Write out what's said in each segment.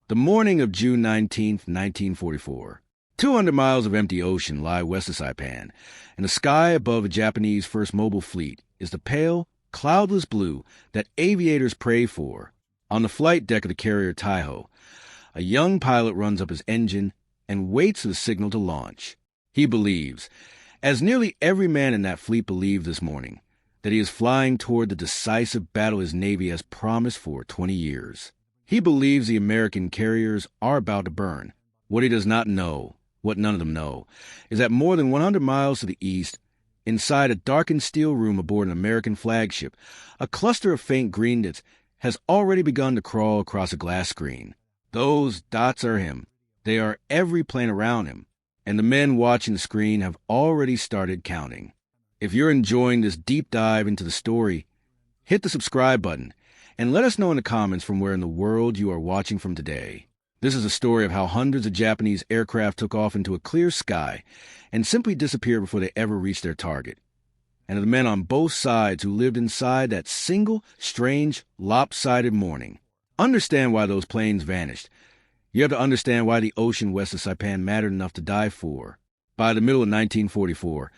The morning of June 19, 1944. 200 miles of empty ocean lie west of Saipan, and the sky above a Japanese first mobile fleet is the pale, cloudless blue that aviators pray for. On the flight deck of the carrier Taiho, a young pilot runs up his engine and waits for the signal to launch. He believes, as nearly every man in that fleet believed this morning, that he is flying toward the decisive battle his Navy has promised for 20 years. He believes the American carriers are about to burn. What he does not know, what none of them know, is that more than 100 miles to the east, inside a darkened steel room aboard an American flagship, a cluster of faint greenness has already begun to crawl across a glass screen. Those dots are him. They are every plane around him, and the men watching the screen have already started counting. If you're enjoying this deep dive into the story, hit the subscribe button and let us know in the comments from where in the world you are watching from today. This is a story of how hundreds of Japanese aircraft took off into a clear sky and simply disappeared before they ever reached their target, and of the men on both sides who lived inside that single, strange, lopsided morning. Understand why those planes vanished. You have to understand why the ocean west of Saipan mattered enough to die for. By the middle of 1944,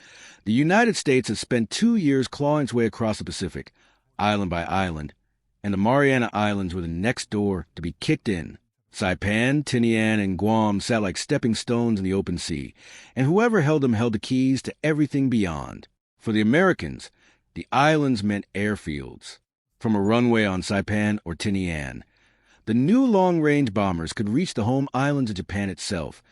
the United States had spent 2 years clawing its way across the Pacific, island by island, and the Mariana Islands were the next door to be kicked in. Saipan, Tinian, and Guam sat like stepping stones in the open sea, and whoever held them held the keys to everything beyond. For the Americans, the islands meant airfields. From a runway on Saipan or Tinian, the new long-range bombers could reach the home islands of Japan itself,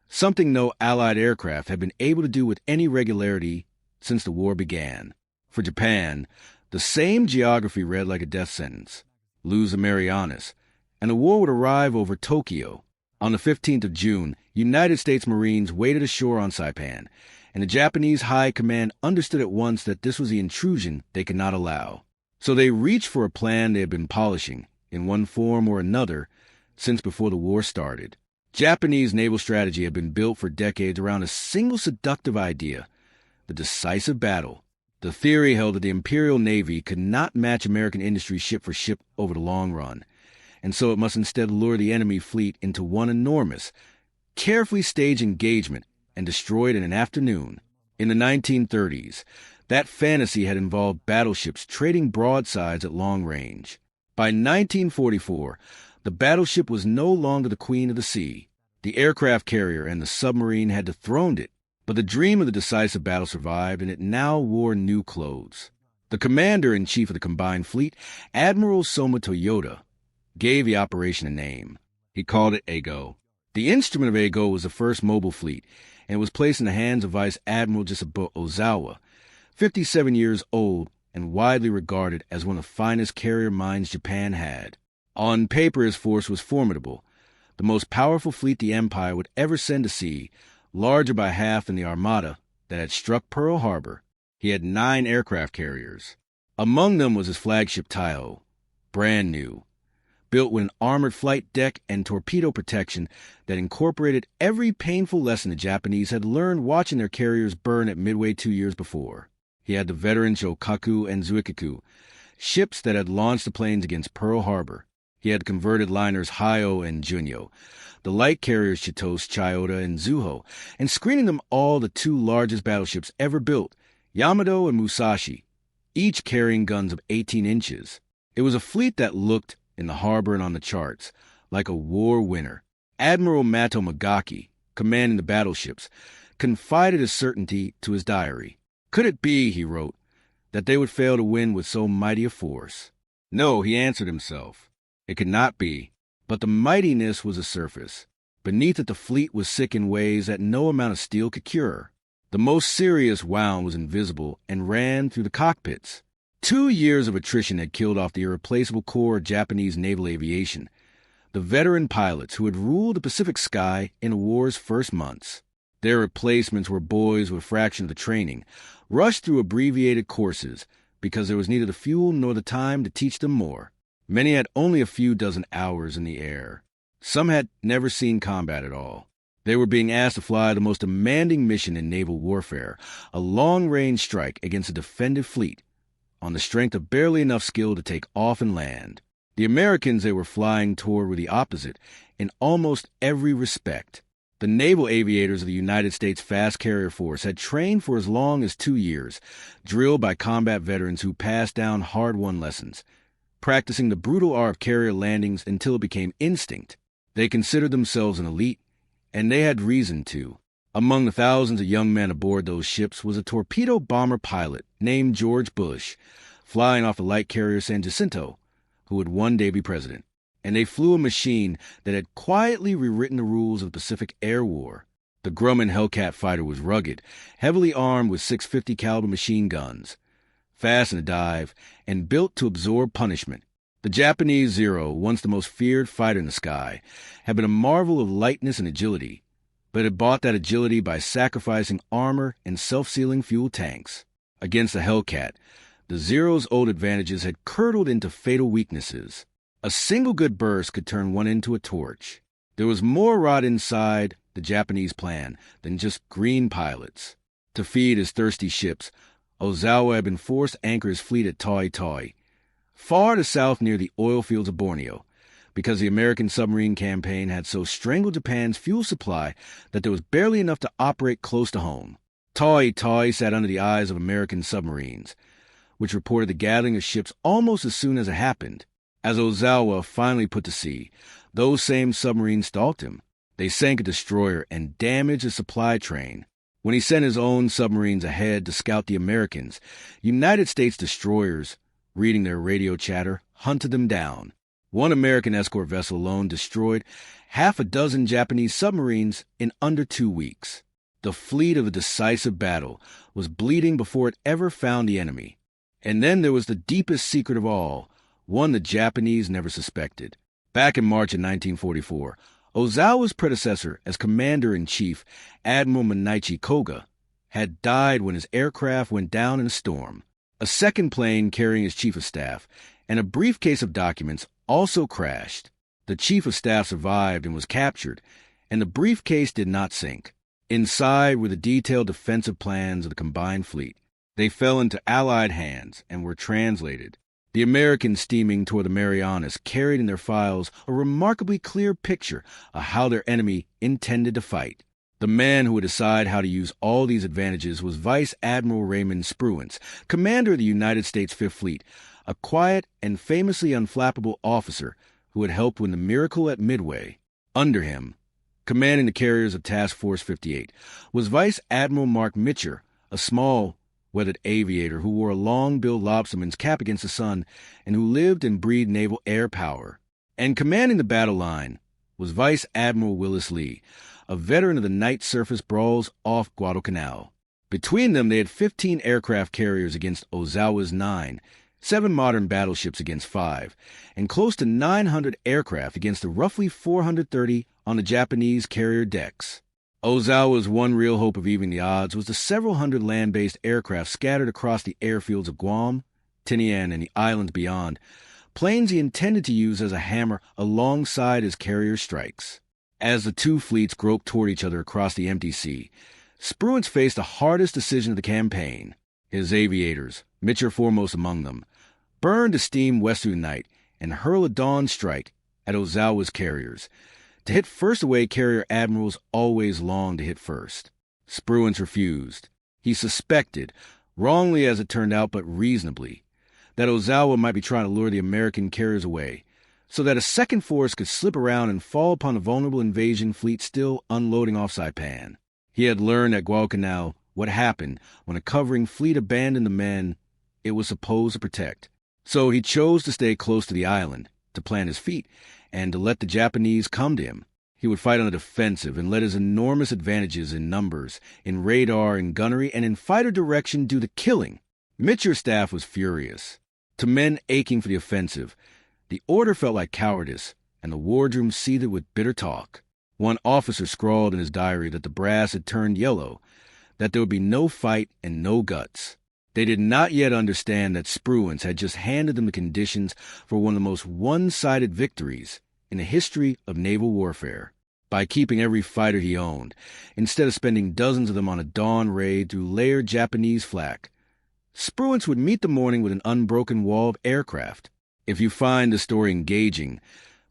something no Allied aircraft had been able to do with any regularity since the war began. For Japan, the same geography read like a death sentence. Lose the Marianas, and the war would arrive over Tokyo. On the 15th of June, United States Marines waded ashore on Saipan, and the Japanese High Command understood at once that this was the intrusion they could not allow. So they reached for a plan they had been polishing, in one form or another, since before the war started. Japanese naval strategy had been built for decades around a single seductive idea, the decisive battle. The theory held that the Imperial Navy could not match American industry ship for ship over the long run, and so it must instead lure the enemy fleet into one enormous, carefully staged engagement and destroy it in an afternoon. In the 1930s, that fantasy had involved battleships trading broadsides at long range. By 1944, the battleship was no longer the queen of the sea. The aircraft carrier and the submarine had dethroned it, but the dream of the decisive battle survived, and it now wore new clothes. The commander-in-chief of the combined fleet, Admiral Soma Toyota, gave the operation a name. He called it Eigo. The instrument of Eigo was the first mobile fleet, and was placed in the hands of Vice Admiral Jisubo Ozawa, 57 years old and widely regarded as one of the finest carrier minds Japan had. On paper, his force was formidable, the most powerful fleet the Empire would ever send to sea, larger by half than the Armada that had struck Pearl Harbor. He had 9 aircraft carriers. Among them was his flagship Taiho, brand new, built with an armored flight deck and torpedo protection that incorporated every painful lesson the Japanese had learned watching their carriers burn at Midway 2 years before. He had the veteran Shokaku and Zuikaku, ships that had launched the planes against Pearl Harbor. He had converted liners Hayo and Junyo, the light carriers Chitose, Chiyoda, and Zuho, and screening them all the 2 largest battleships ever built, Yamato and Musashi, each carrying guns of 18 inches. It was a fleet that looked, in the harbor and on the charts, like a war winner. Admiral Mato Magaki, commanding the battleships, confided his certainty to his diary. Could it be, he wrote, that they would fail to win with so mighty a force? No, he answered himself. It could not be, but the mightiness was a surface. Beneath it the fleet was sick in ways that no amount of steel could cure. The most serious wound was invisible and ran through the cockpits. 2 years of attrition had killed off the irreplaceable core of Japanese naval aviation, the veteran pilots who had ruled the Pacific sky in the war's first months. Their replacements were boys with a fraction of the training, rushed through abbreviated courses because there was neither the fuel nor the time to teach them more. Many had only a few dozen hours in the air. Some had never seen combat at all. They were being asked to fly the most demanding mission in naval warfare, a long-range strike against a defended fleet, on the strength of barely enough skill to take off and land. The Americans they were flying toward were the opposite in almost every respect. The naval aviators of the United States Fast Carrier Force had trained for as long as 2 years, drilled by combat veterans who passed down hard-won lessons, practicing the brutal art of carrier landings until it became instinct. They considered themselves an elite, and they had reason to. Among the thousands of young men aboard those ships was a torpedo bomber pilot named George Bush, flying off the light carrier San Jacinto, who would one day be president. And they flew a machine that had quietly rewritten the rules of the Pacific Air War. The Grumman Hellcat fighter was rugged, heavily armed with 650 caliber machine guns, fast in a dive, and built to absorb punishment. The Japanese Zero, once the most feared fighter in the sky, had been a marvel of lightness and agility, but had bought that agility by sacrificing armor and self-sealing fuel tanks. Against the Hellcat, the Zero's old advantages had curdled into fatal weaknesses. A single good burst could turn one into a torch. There was more rot inside the Japanese plan than just green pilots. To feed his thirsty ships, Ozawa had been forced to anchor his fleet at Taui Taui, far to south near the oil fields of Borneo, because the American submarine campaign had so strangled Japan's fuel supply that there was barely enough to operate close to home. Taui Taui sat under the eyes of American submarines, which reported the gathering of ships almost as soon as it happened. As Ozawa finally put to sea, those same submarines stalked him. They sank a destroyer and damaged a supply train. When he sent his own submarines ahead to scout the Americans, United States destroyers, reading their radio chatter, hunted them down. One American escort vessel alone destroyed half a dozen Japanese submarines in under 2 weeks. The fleet of the decisive battle was bleeding before it ever found the enemy. And then there was the deepest secret of all, one the Japanese never suspected. Back in March of 1944, Ozawa's predecessor as Commander-in-Chief, Admiral Manaichi Koga, had died when his aircraft went down in a storm. A second plane carrying his chief of staff and a briefcase of documents also crashed. The chief of staff survived and was captured, and the briefcase did not sink. Inside were the detailed defensive plans of the combined fleet. They fell into Allied hands and were translated. The Americans steaming toward the Marianas carried in their files a remarkably clear picture of how their enemy intended to fight. The man who would decide how to use all these advantages was Vice Admiral Raymond Spruance, commander of the United States Fifth Fleet, a quiet and famously unflappable officer who had helped win the miracle at Midway. Under him, commanding the carriers of Task Force 58, was Vice Admiral Mark Mitcher, a small, weathered aviator who wore a long-billed lobsterman's cap against the sun and who lived and breathed naval air power. And commanding the battle line was Vice Admiral Willis Lee, a veteran of the night surface brawls off Guadalcanal. Between them, they had 15 aircraft carriers against Ozawa's 9, 7 modern battleships against 5, and close to 900 aircraft against the roughly 430 on the Japanese carrier decks. Ozawa's one real hope of evening the odds was the several hundred land-based aircraft scattered across the airfields of Guam, Tinian, and the islands beyond, planes he intended to use as a hammer alongside his carrier strikes. As the two fleets groped toward each other across the empty sea, Spruance faced the hardest decision of the campaign. His aviators, Mitcher foremost among them, burned to steam west through the night and hurl a dawn strike at Ozawa's carriers. To hit first away, carrier admirals always long to hit first. Spruance refused. He suspected, wrongly as it turned out but reasonably, that Ozawa might be trying to lure the American carriers away, so that a second force could slip around and fall upon the vulnerable invasion fleet still unloading off Saipan. He had learned at Guadalcanal what happened when a covering fleet abandoned the men it was supposed to protect. So he chose to stay close to the island, to plant his feet, and to let the Japanese come to him. He would fight on the defensive and let his enormous advantages in numbers, in radar and gunnery, and in fighter direction do the killing. Mitcher's staff was furious. To men aching for the offensive, the order felt like cowardice, and the wardroom seethed with bitter talk. One officer scrawled in his diary that the brass had turned yellow, that there would be no fight and no guts. They did not yet understand that Spruance had just handed them the conditions for one of the most one-sided victories in the history of naval warfare, by keeping every fighter he owned, instead of spending dozens of them on a dawn raid through layered Japanese flak. Spruance would meet the morning with an unbroken wall of aircraft, If you find the story engaging,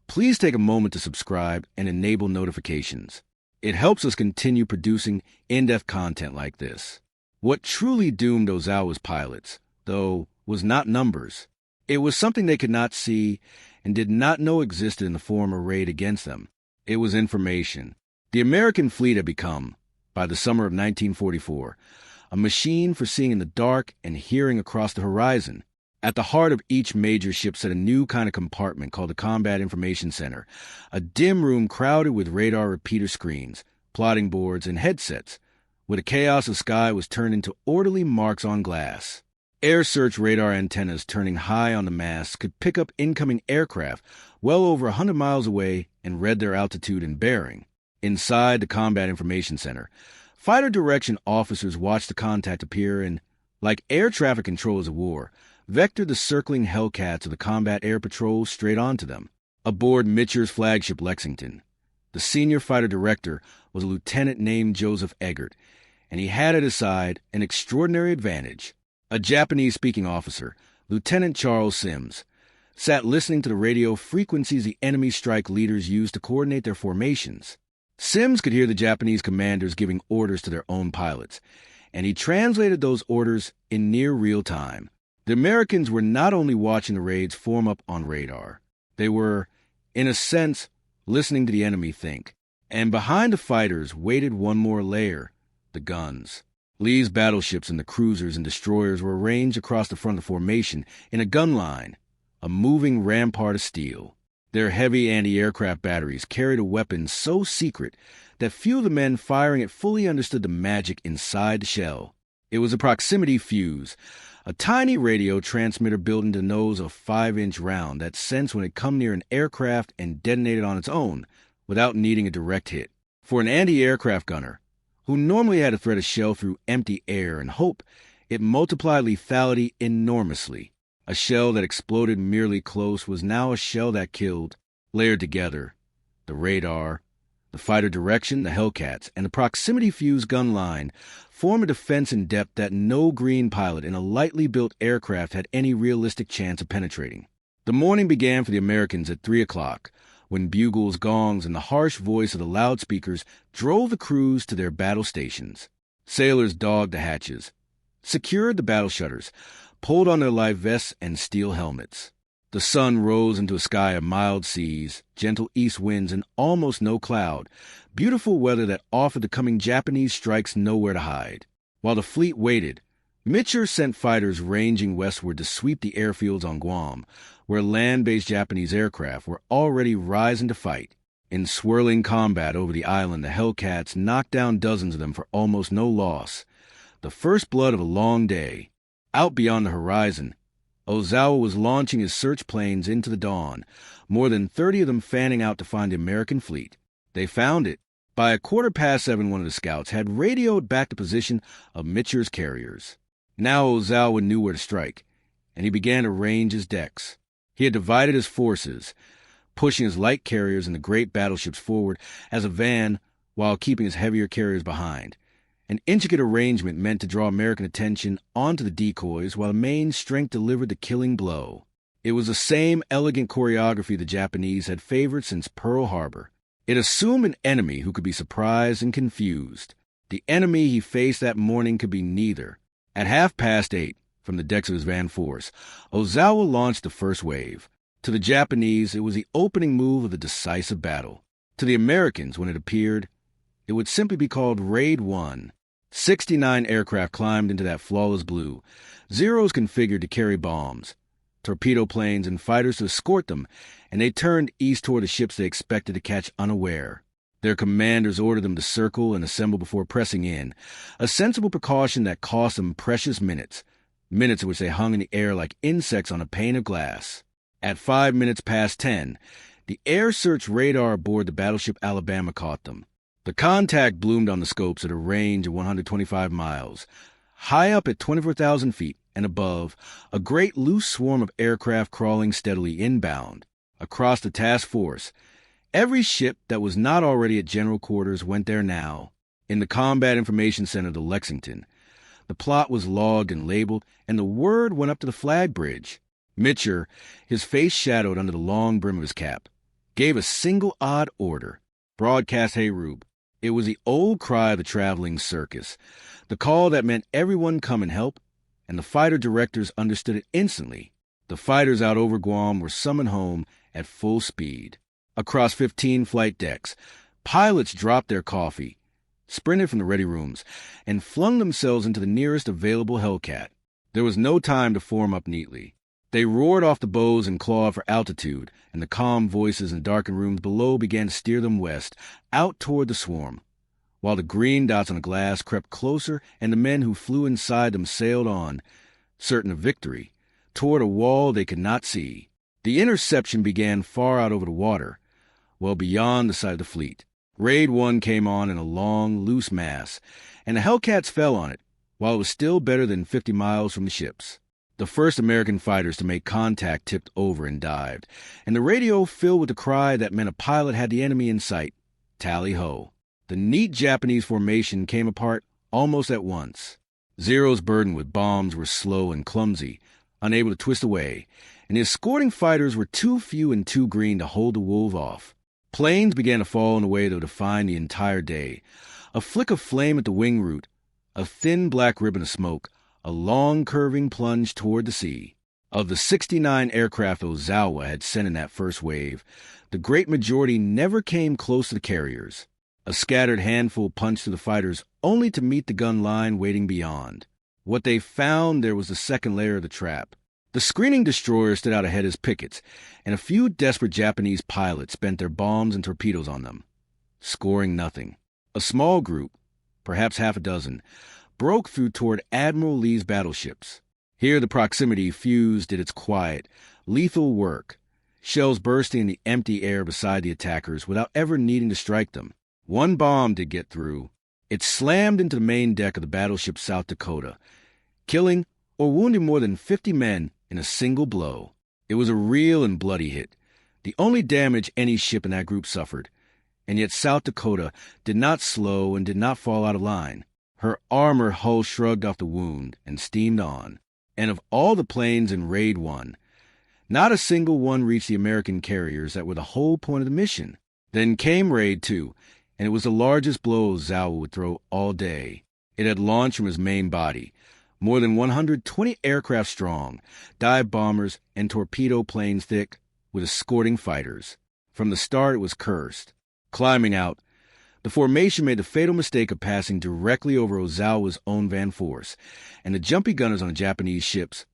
please take a moment to subscribe and enable notifications. It helps us continue producing in-depth content like this. What truly doomed Ozawa's pilots, though, was not numbers. It was something they could not see and did not know existed in the form arrayed against them. It was information. The American fleet had become, by the summer of 1944, a machine for seeing in the dark and hearing across the horizon. At the heart of each major ship sat a new kind of compartment called the Combat Information Center, a dim room crowded with radar repeater screens, plotting boards, and headsets, where the chaos of sky was turned into orderly marks on glass. Air search radar antennas turning high on the masts could pick up incoming aircraft well over 100 miles away and read their altitude and bearing. Inside the Combat Information Center, fighter direction officers watched the contact appear and, like air traffic controllers of war, vectored the circling Hellcats of the combat air patrol straight onto them. Aboard Mitcher's flagship Lexington, the senior fighter director was a lieutenant named Joseph Eggert, and he had at his side an extraordinary advantage. A Japanese-speaking officer, Lieutenant Charles Sims, sat listening to the radio frequencies the enemy strike leaders used to coordinate their formations. Sims could hear the Japanese commanders giving orders to their own pilots, and he translated those orders in near real time. The Americans were not only watching the raids form up on radar, they were, in a sense, listening to the enemy think. And behind the fighters waited one more layer, the guns. Lee's battleships and the cruisers and destroyers were arranged across the front of the formation in a gun line, a moving rampart of steel. Their heavy anti-aircraft batteries carried a weapon so secret that few of the men firing it fully understood the magic inside the shell. It was a proximity fuse, a tiny radio transmitter built into the nose of a 5-inch round that sensed when it come near an aircraft and detonated on its own without needing a direct hit. For an anti-aircraft gunner, who normally had to thread a shell through empty air and hope, it multiplied lethality enormously. A shell that exploded merely close was now a shell that killed. Layered together, the radar, the fighter direction, the Hellcats, and the proximity fuse gun line form a defense in depth that no green pilot in a lightly built aircraft had any realistic chance of penetrating. The morning began for the Americans at 3 o'clock, when bugles, gongs, and the harsh voice of the loudspeakers drove the crews to their battle stations. Sailors dogged the hatches, secured the battle shutters, pulled on their life vests and steel helmets. The sun rose into a sky of mild seas, gentle east winds, and almost no cloud, beautiful weather that offered the coming Japanese strikes nowhere to hide. While the fleet waited, Mitcher sent fighters ranging westward to sweep the airfields on Guam, where land-based Japanese aircraft were already rising to fight. In swirling combat over the island, the Hellcats knocked down dozens of them for almost no loss. The first blood of a long day. Out beyond the horizon, Ozawa was launching his search planes into the dawn, more than 30 of them fanning out to find the American fleet. They found it. By 7:15, one of the scouts had radioed back the position of Mitcher's carriers. Now Ozawa knew where to strike, and he began to range his decks. He had divided his forces, pushing his light carriers and the great battleships forward as a van while keeping his heavier carriers behind. An intricate arrangement meant to draw American attention onto the decoys while the main strength delivered the killing blow. It was the same elegant choreography the Japanese had favored since Pearl Harbor. It assumed an enemy who could be surprised and confused. The enemy he faced that morning could be neither. At 8:30, from the decks of his van force, Ozawa launched the first wave. To the Japanese, it was the opening move of the decisive battle. To the Americans, when it appeared, it would simply be called Raid 1. 69 aircraft climbed into that flawless blue, Zeros configured to carry bombs, torpedo planes and fighters to escort them, and they turned east toward the ships they expected to catch unaware. Their commanders ordered them to circle and assemble before pressing in, a sensible precaution that cost them precious minutes in which they hung in the air like insects on a pane of glass. At 10:05, the air search radar aboard the battleship Alabama caught them. The contact bloomed on the scopes at a range of 125 miles. High up at 24,000 feet and above, a great loose swarm of aircraft crawling steadily inbound. Across the task force, every ship that was not already at general quarters went there now. In the Combat Information Center to Lexington, the plot was logged and labeled, and the word went up to the flag bridge. Mitcher, his face shadowed under the long brim of his cap, gave a single odd order. Broadcast Hayrube. It was the old cry of the traveling circus, the call that meant everyone come and help, and the fighter directors understood it instantly. The fighters out over Guam were summoned home at full speed. Across 15 flight decks, pilots dropped their coffee, sprinted from the ready rooms, and flung themselves into the nearest available Hellcat. There was no time to form up neatly. They roared off the bows and clawed for altitude, and the calm voices in the darkened rooms below began to steer them west, out toward the swarm, while the green dots on the glass crept closer and the men who flew inside them sailed on, certain of victory, toward a wall they could not see. The interception began far out over the water, well beyond the sight of the fleet. Raid 1 came on in a long, loose mass, and the Hellcats fell on it, while it was still better than 50 miles from the ships. The first American fighters to make contact tipped over and dived, and the radio filled with the cry that meant a pilot had the enemy in sight. Tally-ho. The neat Japanese formation came apart almost at once. Zero's burden with bombs were slow and clumsy, unable to twist away, and the escorting fighters were too few and too green to hold the wolf off. Planes began to fall in a way that would define the entire day. A flick of flame at the wing root, a thin black ribbon of smoke, a long curving plunge toward the sea. Of the 69 aircraft Ozawa had sent in that first wave, the great majority never came close to the carriers. A scattered handful punched through the fighters only to meet the gun line waiting beyond. What they found there was the second layer of the trap. The screening destroyers stood out ahead as pickets, and a few desperate Japanese pilots spent their bombs and torpedoes on them, scoring nothing. A small group, perhaps half a dozen, broke through toward Admiral Lee's battleships. Here the proximity fuse did its quiet, lethal work, shells bursting in the empty air beside the attackers without ever needing to strike them. One bomb did get through. It slammed into the main deck of the battleship South Dakota, killing or wounding more than 50 men in a single blow. It was a real and bloody hit, the only damage any ship in that group suffered, and yet South Dakota did not slow and did not fall out of line. Her armor hull shrugged off the wound and steamed on. And of all the planes in Raid 1, not a single one reached the American carriers that were the whole point of the mission. Then came Raid 2, and it was the largest blow Ozawa would throw all day. It had launched from his main body, more than 120 aircraft strong, dive bombers and torpedo planes thick, with escorting fighters. From the start it was cursed. Climbing out, the formation made the fatal mistake of passing directly over Ozawa's own van force, and the jumpy gunners on the Japanese ships,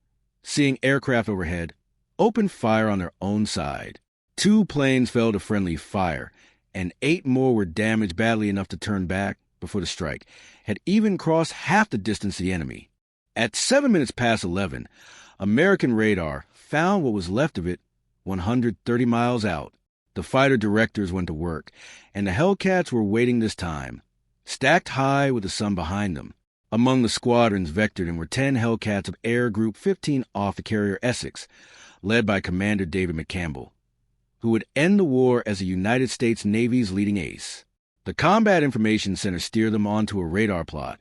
seeing aircraft overhead, opened fire on their own side. 2 planes fell to friendly fire, and 8 more were damaged badly enough to turn back before the strike had even crossed half the distance to the enemy. At 7 minutes past 11, American radar found what was left of it 130 miles out. The fighter directors went to work, and the Hellcats were waiting this time, stacked high with the sun behind them. Among the squadrons vectored in were 10 Hellcats of Air Group 15 off the carrier Essex, led by Commander David McCampbell, who would end the war as the United States Navy's leading ace. The Combat Information Center steered them onto a radar plot,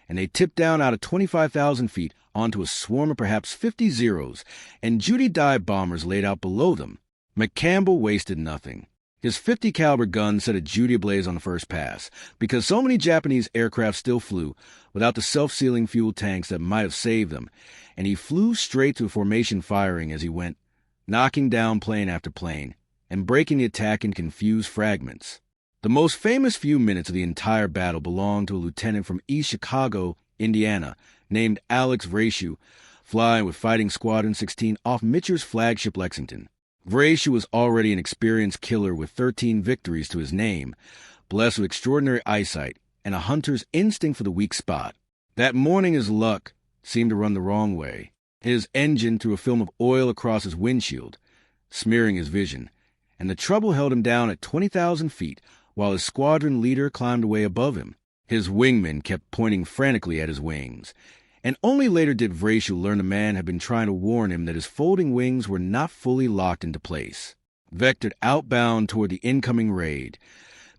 and they tipped down out of 25,000 feet onto a swarm of perhaps 50 Zeros and Judy dive bombers laid out below them. McCampbell wasted nothing. His 50 caliber gun set a Judy ablaze on the first pass, because so many Japanese aircraft still flew without the self-sealing fuel tanks that might have saved them, and he flew straight to formation firing as he went, knocking down plane after plane and breaking the attack in confused fragments. The most famous few minutes of the entire battle belonged to a lieutenant from East Chicago, Indiana, named Alex Vrashu, flying with Fighting Squadron 16 off Mitcher's flagship Lexington. Vrashu was already an experienced killer with 13 victories to his name, blessed with extraordinary eyesight and a hunter's instinct for the weak spot. That morning his luck seemed to run the wrong way. His engine threw a film of oil across his windshield, smearing his vision, and the trouble held him down at 20,000 feet while his squadron leader climbed away above him. His wingmen kept pointing frantically at his wings, and only later did Vrashu learn the man had been trying to warn him that his folding wings were not fully locked into place. Vectored outbound toward the incoming raid,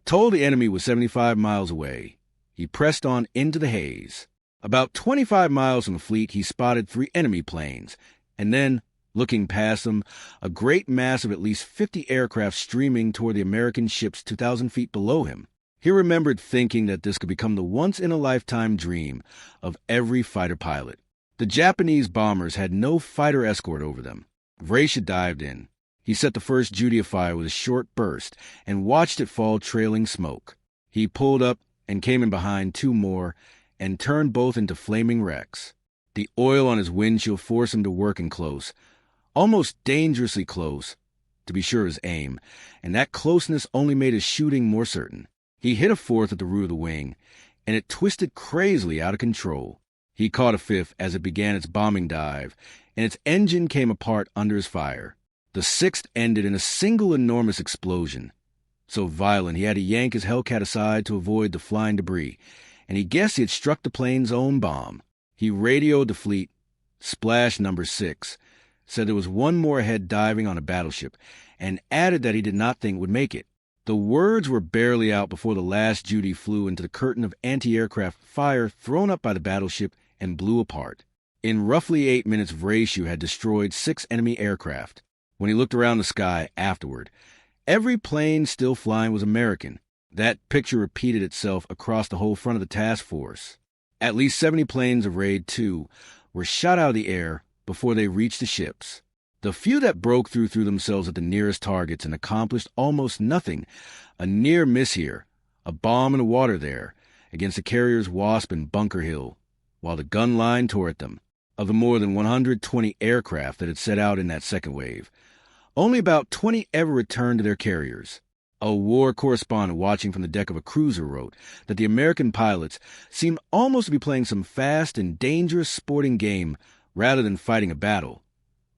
told the enemy was 75 miles away, he pressed on into the haze. About 25 miles from the fleet, he spotted 3 enemy planes, and then Looking past them, a great mass of at least 50 aircraft streaming toward the American ships 2,000 feet below him. He remembered thinking that this could become the once-in-a-lifetime dream of every fighter pilot. The Japanese bombers had no fighter escort over them. Vracia dived in. He set the first Judy afire with a short burst and watched it fall trailing smoke. He pulled up and came in behind two more and turned both into flaming wrecks. The oil on his windshield forced him to work in close, almost dangerously close, to be sure of his aim, and that closeness only made his shooting more certain. He hit a fourth at the root of the wing, and it twisted crazily out of control. He caught a fifth as it began its bombing dive, and its engine came apart under his fire. The sixth ended in a single enormous explosion, so violent he had to yank his Hellcat aside to avoid the flying debris, and he guessed he had struck the plane's own bomb. He radioed the fleet, splash number 6, said there was one more ahead diving on a battleship, and added that he did not think would make it. The words were barely out before the last Judy flew into the curtain of anti-aircraft fire thrown up by the battleship and blew apart. In roughly 8 minutes, Vracia had destroyed 6 enemy aircraft. When he looked around the sky afterward, every plane still flying was American. That picture repeated itself across the whole front of the task force. At least 70 planes of Raid 2 were shot out of the air before they reached the ships. The few that broke threw themselves at the nearest targets and accomplished almost nothing. A near miss here, a bomb in the water there, against the carriers Wasp and Bunker Hill, while the gun line tore at them. Of the more than 120 aircraft that had set out in that second wave, only about 20 ever returned to their carriers. A war correspondent watching from the deck of a cruiser wrote that the American pilots seemed almost to be playing some fast and dangerous sporting game rather than fighting a battle,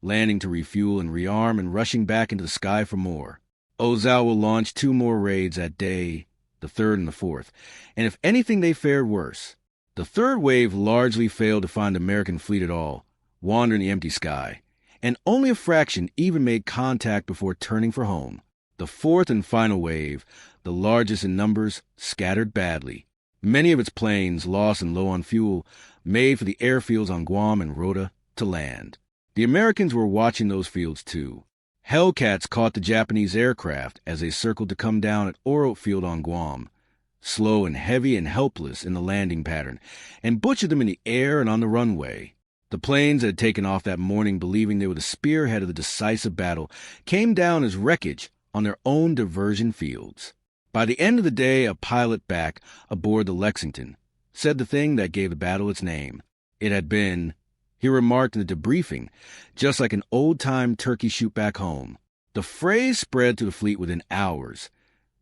landing to refuel and rearm and rushing back into the sky for more. Ozawa launched 2 more raids that day, the 3rd and the 4th, and if anything they fared worse. The 3rd wave largely failed to find the American fleet at all, wandering the empty sky, and only a fraction even made contact before turning for home. The 4th and final wave, the largest in numbers, scattered badly. Many of its planes, lost and low on fuel, made for the airfields on Guam and Rota to land. The Americans were watching those fields too. Hellcats caught the Japanese aircraft as they circled to come down at Oro Field on Guam, slow and heavy and helpless in the landing pattern, and butchered them in the air and on the runway. The planes that had taken off that morning believing they were the spearhead of the decisive battle came down as wreckage on their own diversion fields. By the end of the day, a pilot back aboard the Lexington said the thing that gave the battle its name. It had been, he remarked in the debriefing, just like an old-time turkey shoot back home. The phrase spread to the fleet within hours,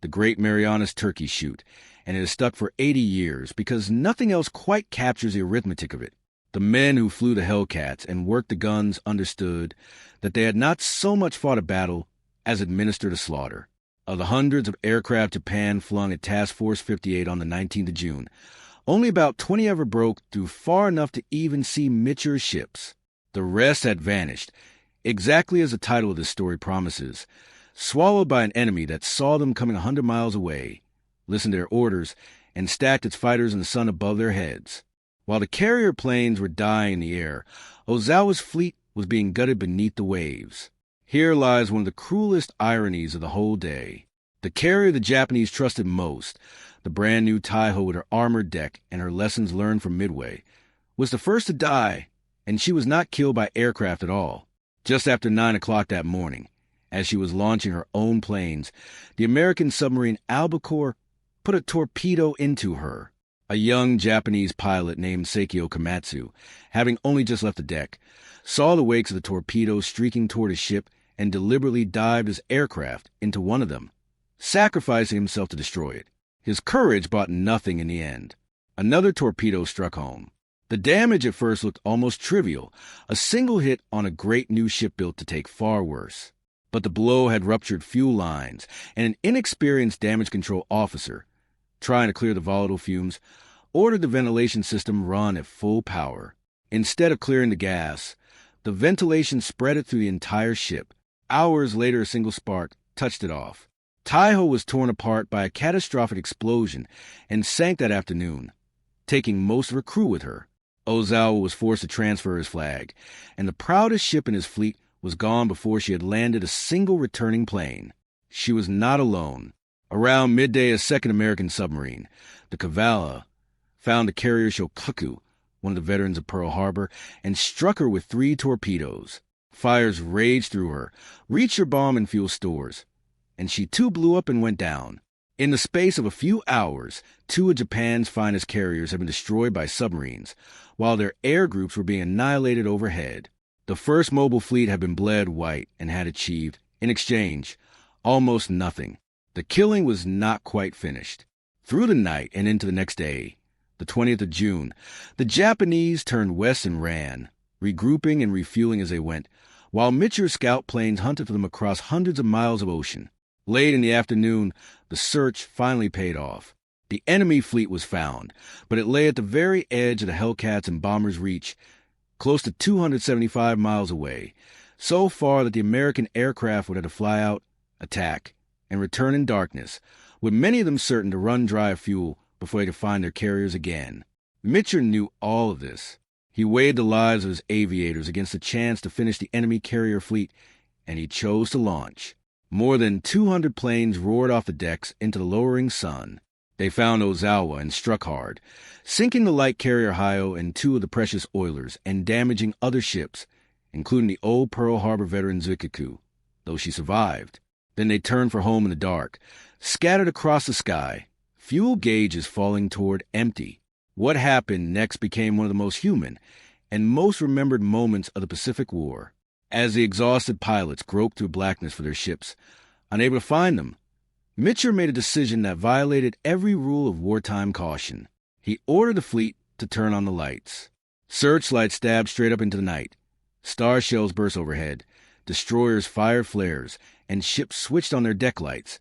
the Great Marianas Turkey Shoot, and it has stuck for 80 years because nothing else quite captures the arithmetic of it. The men who flew the Hellcats and worked the guns understood that they had not so much fought a battle as administered a slaughter. Of the hundreds of aircraft Japan flung at Task Force 58 on the 19th of June, only about 20 ever broke through far enough to even see Mitcher's ships. The rest had vanished, exactly as the title of this story promises, swallowed by an enemy that saw them coming 100 miles away, listened to their orders, and stacked its fighters in the sun above their heads. While the carrier planes were dying in the air, Ozawa's fleet was being gutted beneath the waves. Here lies one of the cruelest ironies of the whole day. The carrier the Japanese trusted most, the brand-new Taiho with her armored deck and her lessons learned from Midway, was the first to die, and she was not killed by aircraft at all. Just after 9 o'clock that morning, as she was launching her own planes, the American submarine Albacore put a torpedo into her. A young Japanese pilot named Seikyo Komatsu, having only just left the deck, saw the wakes of the torpedo streaking toward his ship and deliberately dived his aircraft into one of them, sacrificing himself to destroy it. His courage brought nothing in the end. Another torpedo struck home. The damage at first looked almost trivial, a single hit on a great new ship built to take far worse. But the blow had ruptured fuel lines, and an inexperienced damage control officer, trying to clear the volatile fumes, ordered the ventilation system run at full power. Instead of clearing the gas, the ventilation spread it through the entire ship. Hours later, a single spark touched it off. Taiho was torn apart by a catastrophic explosion and sank that afternoon, taking most of her crew with her. Ozawa was forced to transfer his flag, and the proudest ship in his fleet was gone before she had landed a single returning plane. She was not alone. Around midday, a second American submarine, the Kavala, found the carrier Shokaku, one of the veterans of Pearl Harbor, and struck her with 3 torpedoes. Fires raged through her, reached her bomb and fuel stores, and she too blew up and went down. In the space of a few hours, 2 of Japan's finest carriers had been destroyed by submarines, while their air groups were being annihilated overhead. The first mobile fleet had been bled white and had achieved, in exchange, almost nothing. The killing was not quite finished. Through the night and into the next day, the 20th of June, the Japanese turned west and ran, regrouping and refueling as they went, while Mitcher's scout planes hunted for them across hundreds of miles of ocean. Late in the afternoon, the search finally paid off. The enemy fleet was found, but it lay at the very edge of the Hellcats and bombers' reach, close to 275 miles away, so far that the American aircraft would have to fly out, attack, and return in darkness, with many of them certain to run dry of fuel before they could find their carriers again. Mitcher knew all of this. He weighed the lives of his aviators against the chance to finish the enemy carrier fleet, and he chose to launch. More than 200 planes roared off the decks into the lowering sun. They found Ozawa and struck hard, sinking the light carrier Hyo and 2 of the precious oilers and damaging other ships, including the old Pearl Harbor veteran Zuikaku, though she survived. Then they turned for home in the dark, scattered across the sky, fuel gauges falling toward empty. What happened next became one of the most human and most remembered moments of the Pacific War. As the exhausted pilots groped through blackness for their ships, unable to find them, Mitcher made a decision that violated every rule of wartime caution. He ordered the fleet to turn on the lights. Searchlights stabbed straight up into the night. Star shells burst overhead. Destroyers fired flares, and ships switched on their deck lights,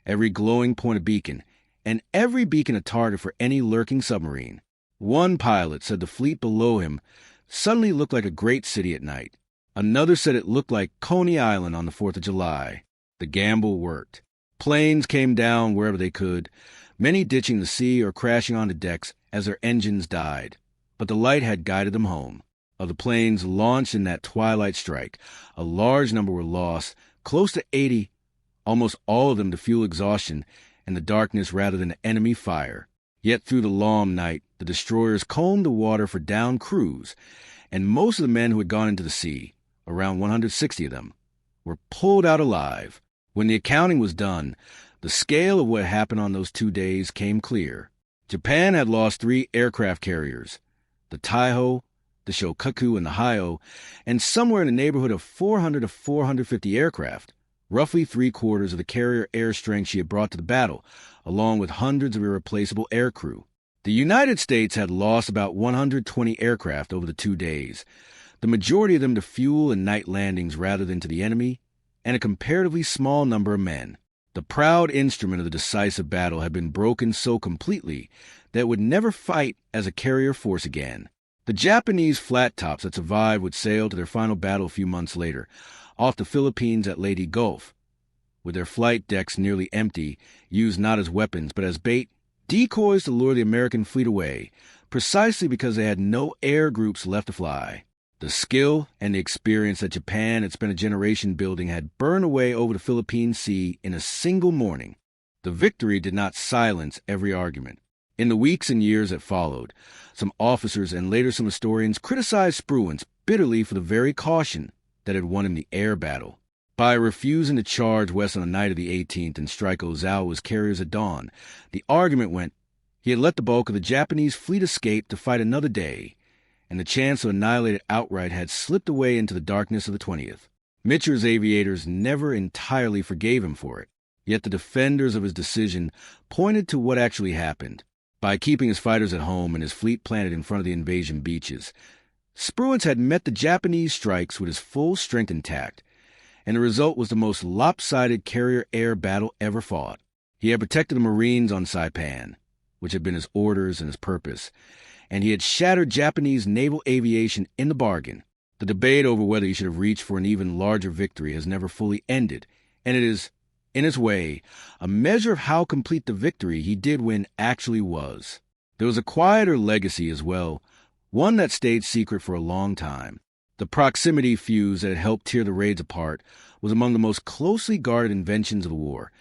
every glowing point a beacon, and every beacon a target for any lurking submarine. One pilot said the fleet below him suddenly looked like a great city at night. Another said it looked like Coney Island on the 4th of July. The gamble worked. Planes came down wherever they could, many ditching the sea or crashing onto decks as their engines died. But the light had guided them home. Of the planes launched in that twilight strike, a large number were lost, close to 80, almost all of them to fuel exhaustion and the darkness rather than enemy fire. Yet through the long night, the destroyers combed the water for downed crews, and most of the men who had gone into the sea, around 160 of them, were pulled out alive. When the accounting was done, the scale of what happened on those 2 days came clear. Japan had lost 3 aircraft carriers, the Taiho, the Shokaku, and the Hyo, and somewhere in the neighborhood of 400 to 450 aircraft, roughly 3/4 of the carrier air strength she had brought to the battle, along with hundreds of irreplaceable aircrew. The United States had lost about 120 aircraft over the 2 days, the majority of them to fuel and night landings rather than to the enemy, and a comparatively small number of men. The proud instrument of the decisive battle had been broken so completely that it would never fight as a carrier force again. The Japanese flat tops that survived would sail to their final battle a few months later, off the Philippines at Leyte Gulf, with their flight decks nearly empty, used not as weapons but as bait, decoys to lure the American fleet away, precisely because they had no air groups left to fly. The skill and the experience that Japan had spent a generation building had burned away over the Philippine Sea in a single morning. The victory did not silence every argument. In the weeks and years that followed, some officers and later some historians criticized Spruance bitterly for the very caution that had won him the air battle. By refusing to charge west on the night of the 18th and strike Ozawa's carriers at dawn, the argument went he had let the bulk of the Japanese fleet escape to fight another day, and the chance to annihilate it outright had slipped away into the darkness of the 20th. Mitcher's aviators never entirely forgave him for it, yet the defenders of his decision pointed to what actually happened. By keeping his fighters at home and his fleet planted in front of the invasion beaches, Spruance had met the Japanese strikes with his full strength intact, and the result was the most lopsided carrier air battle ever fought. He had protected the Marines on Saipan, which had been his orders and his purpose, and he had shattered Japanese naval aviation in the bargain. The debate over whether he should have reached for an even larger victory has never fully ended, and it is, in its way, a measure of how complete the victory he did win actually was. There was a quieter legacy as well, one that stayed secret for a long time. The proximity fuse that had helped tear the raids apart was among the most closely guarded inventions of the war,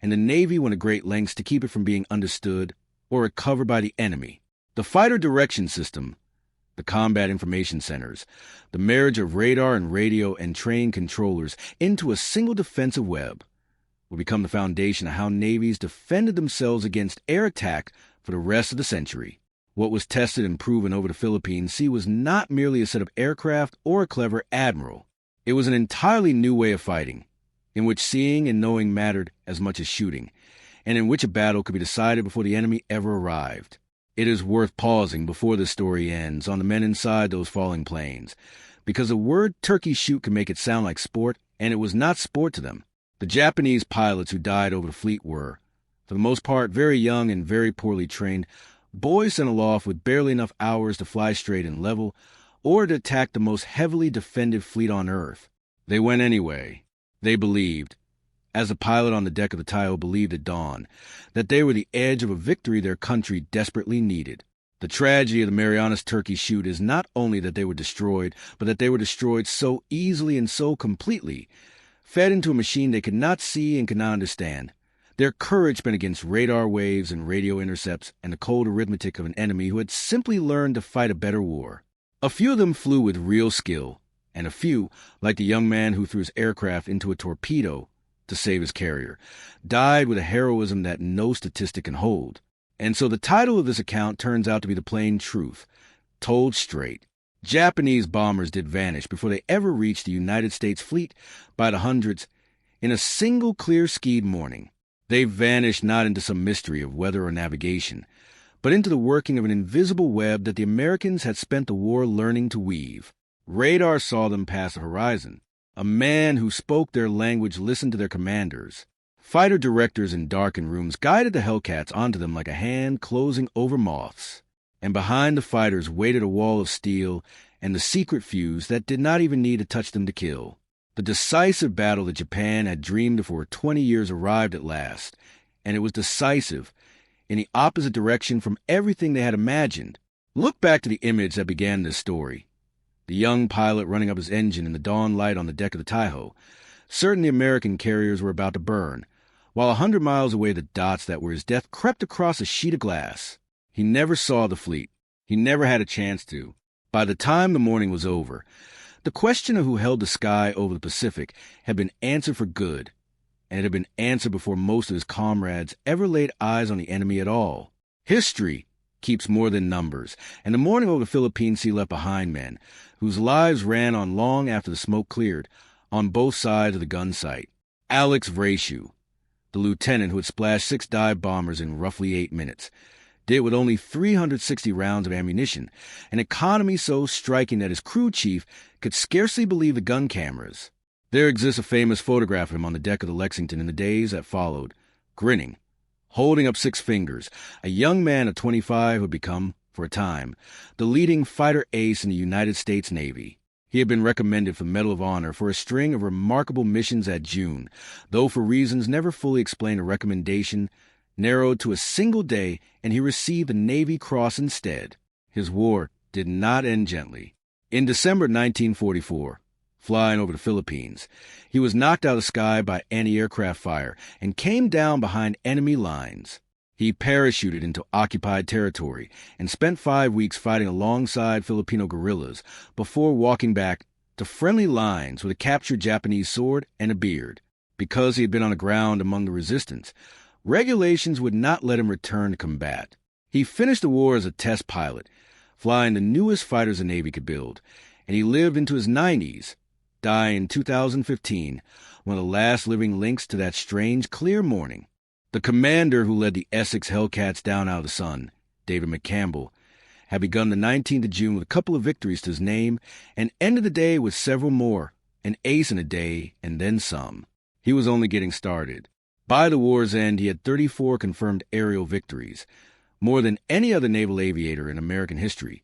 and the Navy went to great lengths to keep it from being understood or recovered by the enemy. The fighter direction system, the combat information centers, the marriage of radar and radio and trained controllers into a single defensive web, will become the foundation of how navies defended themselves against air attack for the rest of the century. What was tested and proven over the Philippine Sea was not merely a set of aircraft or a clever admiral. It was an entirely new way of fighting, in which seeing and knowing mattered as much as shooting, and in which a battle could be decided before the enemy ever arrived. It is worth pausing before the story ends on the men inside those falling planes, because the word turkey shoot can make it sound like sport, and it was not sport to them. The Japanese pilots who died over the fleet were, for the most part, very young and very poorly trained, boys sent aloft with barely enough hours to fly straight and level, or to attack the most heavily defended fleet on Earth. They went anyway. They believed, as the pilot on the deck of the Taiho believed at dawn, that they were the edge of a victory their country desperately needed. The tragedy of the Marianas Turkey shoot is not only that they were destroyed, but that they were destroyed so easily and so completely, fed into a machine they could not see and could not understand. Their courage spent against radar waves and radio intercepts and the cold arithmetic of an enemy who had simply learned to fight a better war. A few of them flew with real skill, and a few, like the young man who threw his aircraft into a torpedo to save his carrier, died with a heroism that no statistic can hold. And so the title of this account turns out to be the plain truth, told straight. Japanese bombers did vanish before they ever reached the United States fleet by the hundreds in a single clear-skied morning. They vanished not into some mystery of weather or navigation, but into the working of an invisible web that the Americans had spent the war learning to weave. Radar saw them pass the horizon. A man who spoke their language listened to their commanders. Fighter directors in darkened rooms guided the Hellcats onto them like a hand closing over moths. And behind the fighters waited a wall of steel and the secret fuse that did not even need to touch them to kill. The decisive battle that Japan had dreamed of for 20 years arrived at last, and it was decisive in the opposite direction from everything they had imagined. Look back to the image that began this story. The young pilot running up his engine in the dawn light on the deck of the Taiho. Certain the American carriers were about to burn, while 100 miles away the dots that were his death crept across a sheet of glass. He never saw the fleet. He never had a chance to. By the time the morning was over, the question of who held the sky over the Pacific had been answered for good, and it had been answered before most of his comrades ever laid eyes on the enemy at all. History keeps more than numbers, and the morning over the Philippine Sea left behind men whose lives ran on long after the smoke cleared, on both sides of the gun sight. Alex Vrashu, the lieutenant who had splashed 6 dive bombers in roughly 8 minutes, did with only 360 rounds of ammunition, an economy so striking that his crew chief could scarcely believe the gun cameras. There exists a famous photograph of him on the deck of the Lexington in the days that followed, grinning, holding up 6 fingers, a young man of 25 who had become, for a time, the leading fighter ace in the United States Navy. He had been recommended for the Medal of Honor for a string of remarkable missions at June, though for reasons never fully explained, a recommendation narrowed to a single day, and he received the Navy Cross instead. His war did not end gently. In December 1944, flying over the Philippines, he was knocked out of the sky by anti-aircraft fire and came down behind enemy lines. He parachuted into occupied territory and spent 5 weeks fighting alongside Filipino guerrillas before walking back to friendly lines with a captured Japanese sword and a beard. Because he had been on the ground among the resistance, regulations would not let him return to combat. He finished the war as a test pilot, flying the newest fighters the Navy could build, and he lived into his 90s, dying in 2015, one of the last living links to that strange, clear morning. The commander who led the Essex Hellcats down out of the sun, David McCampbell, had begun the 19th of June with a couple of victories to his name and ended the day with several more, an ace in a day and then some. He was only getting started. By the war's end, he had 34 confirmed aerial victories, more than any other naval aviator in American history,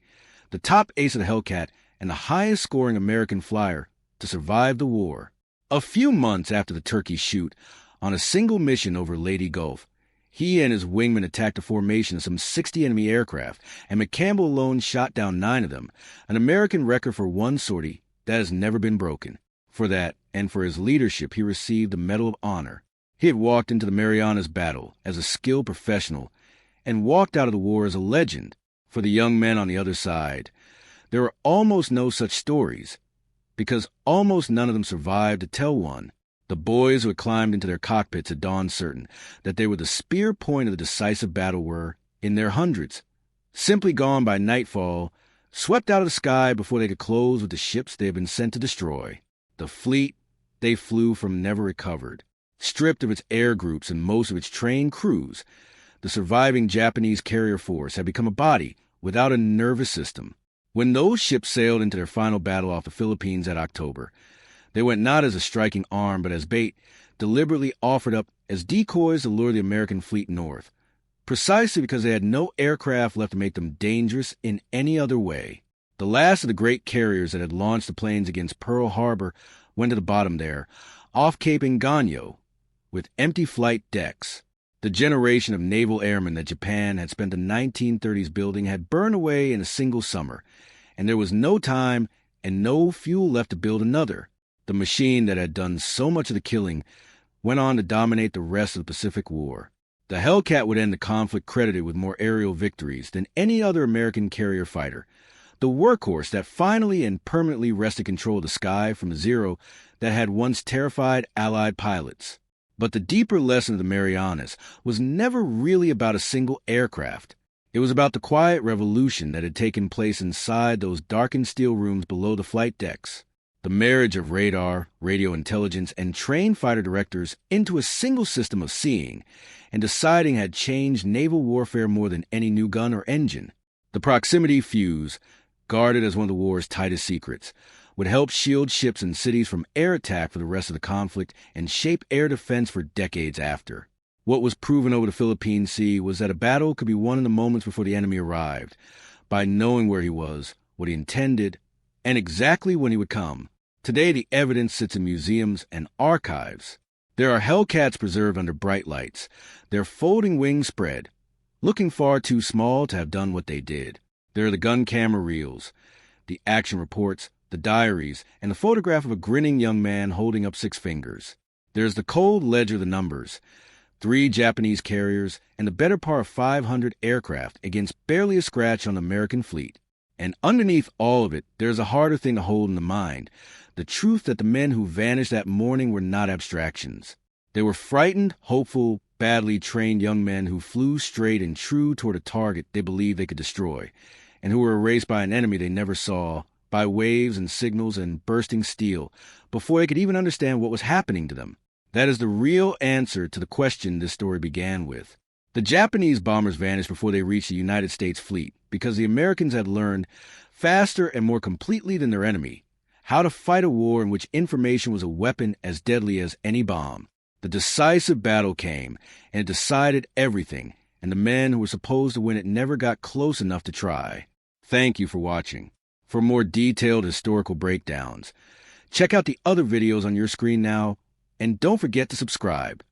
the top ace of the Hellcat and the highest-scoring American flyer to survive the war. A few months after the Turkey shoot, on a single mission over Leyte Gulf, he and his wingmen attacked a formation of some 60 enemy aircraft, and McCampbell alone shot down 9 of them, an American record for one sortie that has never been broken. For that, and for his leadership, he received the Medal of Honor. He had walked into the Marianas battle as a skilled professional and walked out of the war as a legend. For the young men on the other side, there were almost no such stories, because almost none of them survived to tell one. The boys who had climbed into their cockpits at dawn certain that they were the spear point of the decisive battle were, in their hundreds, simply gone by nightfall, swept out of the sky before they could close with the ships they had been sent to destroy. The fleet they flew from never recovered. Stripped of its air groups and most of its trained crews, the surviving Japanese carrier force had become a body without a nervous system. When those ships sailed into their final battle off the Philippines that October, they went not as a striking arm but as bait, deliberately offered up as decoys to lure the American fleet north, precisely because they had no aircraft left to make them dangerous in any other way. The last of the great carriers that had launched the planes against Pearl Harbor went to the bottom there, off Cape Engano, with empty flight decks. The generation of naval airmen that Japan had spent the 1930s building had burned away in a single summer, and there was no time and no fuel left to build another. The machine that had done so much of the killing went on to dominate the rest of the Pacific War. The Hellcat would end the conflict credited with more aerial victories than any other American carrier fighter, the workhorse that finally and permanently wrested control of the sky from the Zero that had once terrified Allied pilots. But the deeper lesson of the Marianas was never really about a single aircraft. It was about the quiet revolution that had taken place inside those darkened steel rooms below the flight decks. The marriage of radar, radio intelligence, and trained fighter directors into a single system of seeing and deciding had changed naval warfare more than any new gun or engine. The proximity fuse, guarded as one of the war's tightest secrets, would help shield ships and cities from air attack for the rest of the conflict and shape air defense for decades after. What was proven over the Philippine Sea was that a battle could be won in the moments before the enemy arrived, by knowing where he was, what he intended, and exactly when he would come. Today, the evidence sits in museums and archives. There are Hellcats preserved under bright lights, their folding wings spread, looking far too small to have done what they did. There are the gun camera reels, the action reports, the diaries, and the photograph of a grinning young man holding up 6 fingers. There's the cold ledger of the numbers, 3 Japanese carriers, and the better part of 500 aircraft against barely a scratch on the American fleet. And underneath all of it, there's a harder thing to hold in the mind, the truth that the men who vanished that morning were not abstractions. They were frightened, hopeful, badly trained young men who flew straight and true toward a target they believed they could destroy, and who were erased by an enemy they never saw, by waves and signals and bursting steel, before they could even understand what was happening to them. That is the real answer to the question this story began with. The Japanese bombers vanished before they reached the United States fleet because the Americans had learned, faster and more completely than their enemy, how to fight a war in which information was a weapon as deadly as any bomb. The decisive battle came, and it decided everything, and the men who were supposed to win it never got close enough to try. Thank you for watching. For more detailed historical breakdowns, check out the other videos on your screen now, and don't forget to subscribe.